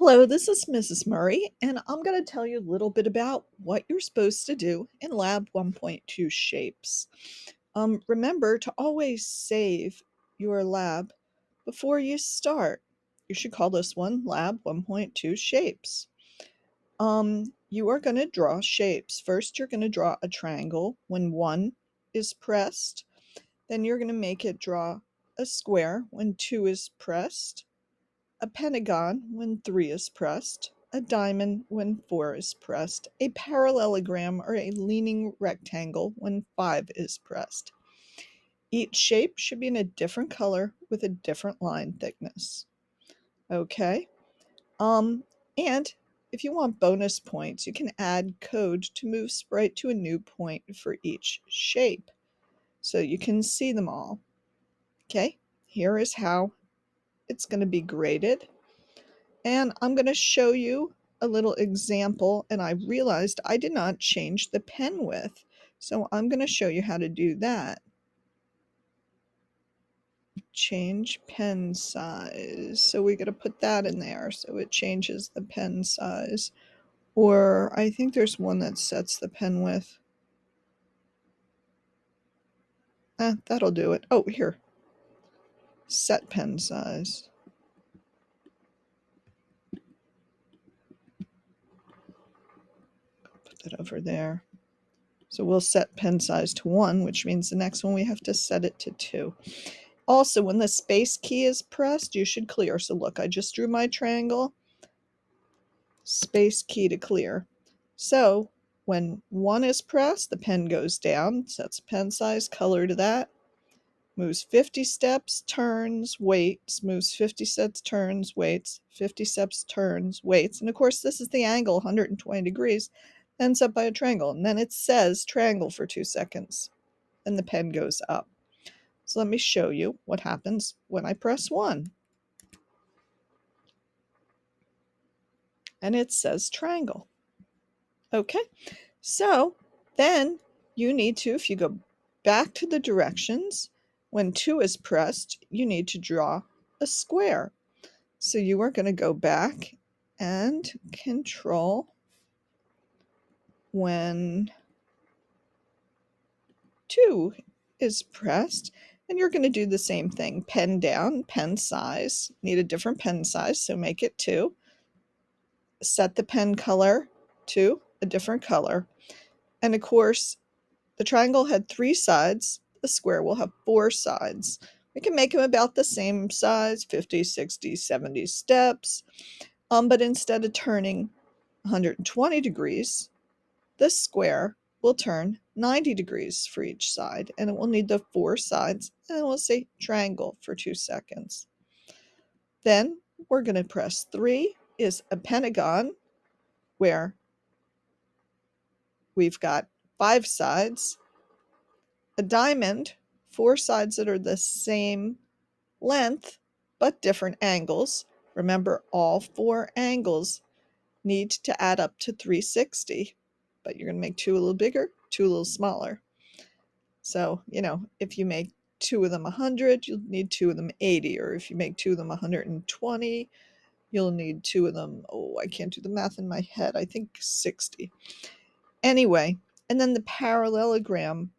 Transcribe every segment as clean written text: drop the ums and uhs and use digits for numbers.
Hello, this is Mrs. Murray, and I'm going to tell you a little bit about what you're supposed to do in Lab 1.2 shapes. Remember to always save your lab before you start. You should call this one Lab 1.2 shapes. You are going to draw shapes. First, you're going to draw a triangle when 1 is pressed. Then you're going to make it draw a square when 2 is pressed, a pentagon when 3 is pressed, a diamond when 4 is pressed, a parallelogram or a leaning rectangle when 5 is pressed. Each shape should be in a different color with a different line thickness. Okay? And if you want bonus points, you can add code to move Sprite to a new point for each shape so you can see them all. Okay? Here is how it's going to be graded. And I'm going to show you a little example, and I realized I did not change the pen width. So I'm going to show you how to do that. Change pen size. So we got to put that in there so it changes the pen size. Or I think there's one that sets the pen width. That'll do it. Oh, here. Set pen size. Put that over there. So we'll set pen size to 1, which means the next one we have to set it to 2. Also, when the space key is pressed, you should clear. So look, I just drew my triangle, space key to clear. So when 1 is pressed, the pen goes down, sets pen size, color to that, moves 50 steps, turns, waits, moves 50 steps, turns, waits, 50 steps, turns, waits. And of course, this is the angle, 120 degrees, ends up by a triangle. And then it says triangle for 2 seconds. And the pen goes up. So let me show you what happens when I press 1. And it says triangle. Okay, so then you need to, if you go back to the directions, when 2 is pressed, you need to draw a square. So you are going to go back and control when 2 is pressed, and you're going to do the same thing. Pen down, pen size, need a different pen size, so make it 2. Set the pen color to a different color. And of course, the triangle had 3 sides. The square will have 4 sides. We can make them about the same size, 50, 60, 70 steps. But instead of turning 120 degrees, this square will turn 90 degrees for each side, and it will need the 4 sides, and it will say triangle for 2 seconds. Then we're going to press 3 is a pentagon, where we've got 5 sides, a diamond, 4 sides that are the same length but different angles. Remember, all 4 angles need to add up to 360, but you're going to make 2 a little bigger, 2 a little smaller. So, if you make 2 of them 100, you'll need 2 of them 80, or if you make 2 of them 120, you'll need 2 of them, I can't do the math in my head, I think 60. Anyway, and then the parallelogram,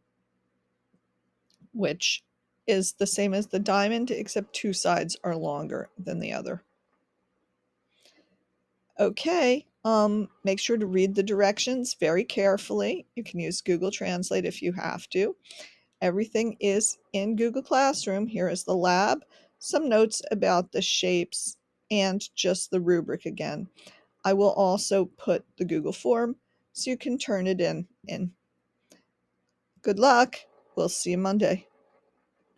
which is the same as the diamond, except 2 sides are longer than the other. Okay, make sure to read the directions very carefully. You can use Google Translate if you have to. Everything is in Google Classroom. Here is the lab, some notes about the shapes, and just the rubric again. I will also put the Google form so you can turn it in. Good luck. We'll see you Monday.